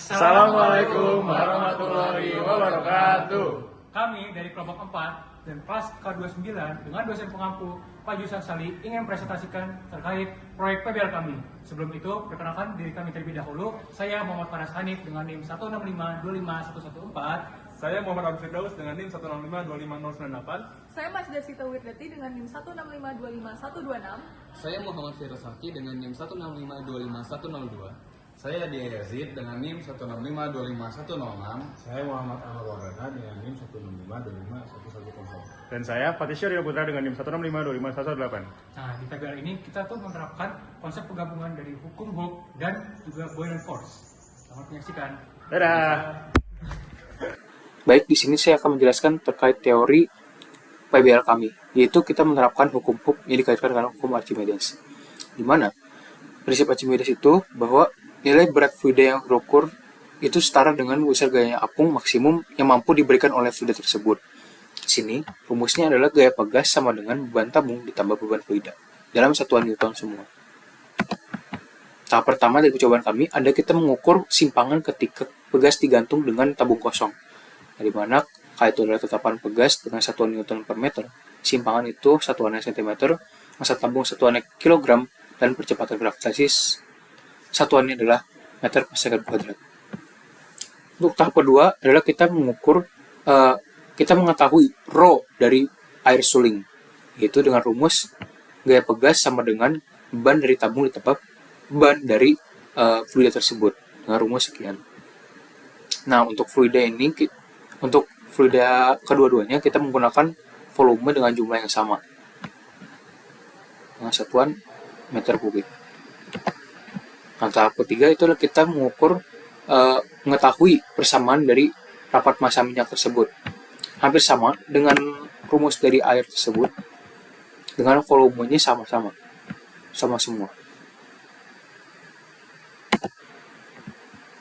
Assalamualaikum warahmatullahi wabarakatuh. Kami dari kelompok 4 dan kelas K29 dengan dosen pengampu Pak Yusuf Sali ingin presentasikan terkait proyek PBL kami. Sebelum itu, perkenalkan diri kami terlebih dahulu. Saya Muhammad Faras Hanif dengan NIM 165251114. Saya Muhammad Abdul Firdaus dengan NIM 165250098. Saya Masda Sita Wirdati dengan NIM 165255126. Saya Muhammad Firdaus Haki dengan NIM 165255102. Saya Dia Yazid dengan NIM 1652516. Saya Muhammad Anwar Wardana dengan NIM 165251110. Dan saya Fatih Syaril Putra dengan NIM 165251118. Nah, di PBL ini kita tuh menerapkan konsep penggabungan dari hukum HUK dan juga boiling force. Selamat menyaksikan. Dadah. Baik, di sini saya akan menjelaskan terkait teori PBL kami, yaitu kita menerapkan hukum Hooke yang dikaitkan dengan hukum Archimedes. Di mana prinsip Archimedes itu bahwa nilai berat fluida yang terukur itu setara dengan besar gaya apung maksimum yang mampu diberikan oleh fluida tersebut. Di sini, rumusnya adalah gaya pegas sama dengan beban tabung ditambah beban fluida dalam satuan Newton semua. Tahap pertama dari percobaan kami adalah kita mengukur simpangan ketika pegas digantung dengan tabung kosong. Di mana K itu adalah tetapan pegas dengan satuan Newton per meter, simpangan itu satuannya cm, massa tabung satuannya kilogram, dan percepatan gravitasi satuannya adalah meter per second kuadrat. Untuk tahap kedua adalah kita mengukur, kita mengetahui rho dari air suling, yaitu dengan rumus gaya pegas sama dengan beban dari tabung ditambah beban dari fluida tersebut dengan rumus sekian. Nah, untuk fluida ini, untuk fluida kedua-duanya kita menggunakan volume dengan jumlah yang sama dengan satuan meter kubik. Nah, tahap ketiga itu adalah kita mengukur mengetahui persamaan dari rapat massa minyak tersebut. Hampir sama dengan rumus dari air tersebut dengan volumenya sama semua.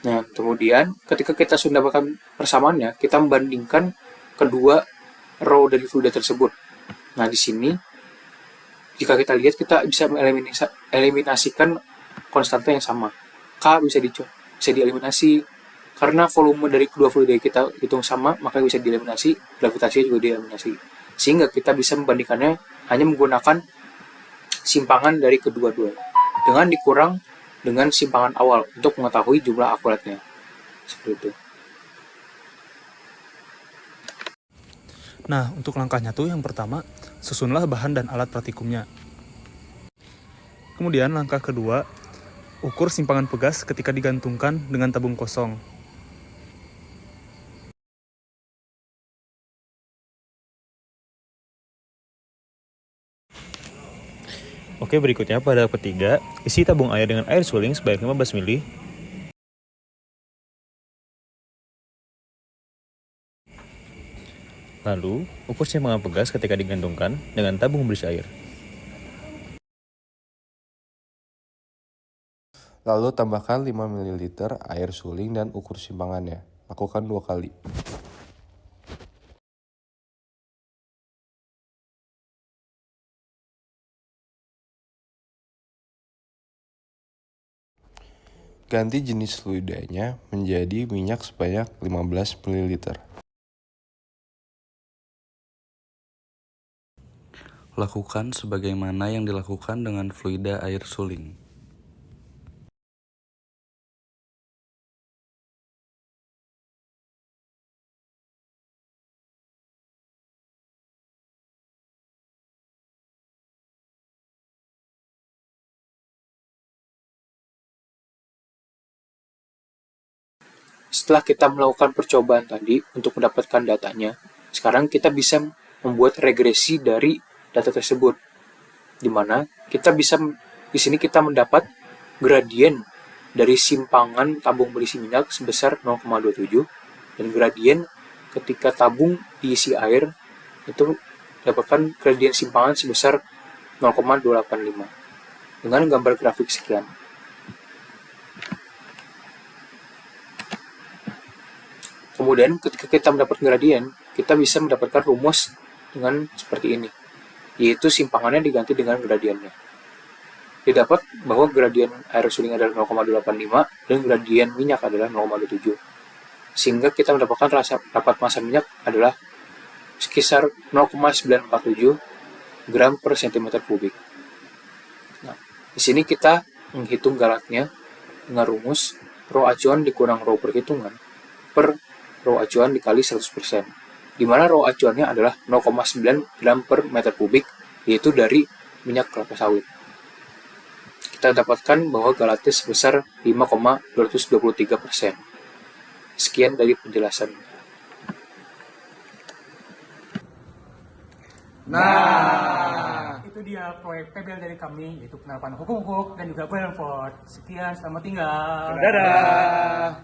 Nah, kemudian ketika kita sudah mendapatkan persamaannya, kita membandingkan kedua rho dari fluida tersebut. Nah, di sini jika kita lihat, kita bisa mengeliminasikan konstanta yang sama. K bisa dieliminasi karena volume dari kedua fluida kita hitung sama, maka bisa dieliminasi, gravitasi juga dieliminasi. Sehingga kita bisa membandingkannya hanya menggunakan simpangan dari kedua-duanya dengan dikurang dengan simpangan awal untuk mengetahui jumlah akuratnya. Seperti itu. Nah, untuk langkahnya tuh yang pertama, susunlah bahan dan alat praktikumnya. Kemudian langkah kedua, ukur simpangan pegas ketika digantungkan dengan tabung kosong. Oke, berikutnya pada ketiga, isi tabung air dengan air suling sebanyak 15 ml. Lalu, ukur simpangan pegas ketika digantungkan dengan tabung berisi air. Lalu tambahkan 5 ml air suling dan ukur simpangannya. Lakukan 2 kali. Ganti jenis fluidanya menjadi minyak sebanyak 15 ml. Lakukan sebagaimana yang dilakukan dengan fluida air suling. Setelah kita melakukan percobaan tadi untuk mendapatkan datanya, sekarang kita bisa membuat regresi dari data tersebut, di mana kita bisa di sini kita mendapat gradien dari simpangan tabung berisi minyak sebesar 0,27 dan gradien ketika tabung diisi air itu dapatkan gradien simpangan sebesar 0,285 dengan gambar grafik sekian. Kemudian ketika kita mendapat gradien, kita bisa mendapatkan rumus dengan seperti ini, yaitu simpangannya diganti dengan gradiennya. didapat bahwa gradien air suling adalah 0,85 dan gradien minyak adalah 0,27. Sehingga kita mendapatkan rapat massa minyak adalah sekitar 0,947 gram per cm kubik. Nah, di sini kita menghitung galatnya dengan rumus rho acuan dikurang rho perhitungan per rho acuan dikali 100%, di mana rho acuannya adalah 0,9 gram per meter kubik, yaitu dari minyak kelapa sawit. Kita dapatkan bahwa galatnya sebesar 5,223%. Sekian dari penjelasan. Itu dia proyek PBL dari kami, yaitu penerapan hukum dan juga Badan Port. Sekian, selamat tinggal. Dadah.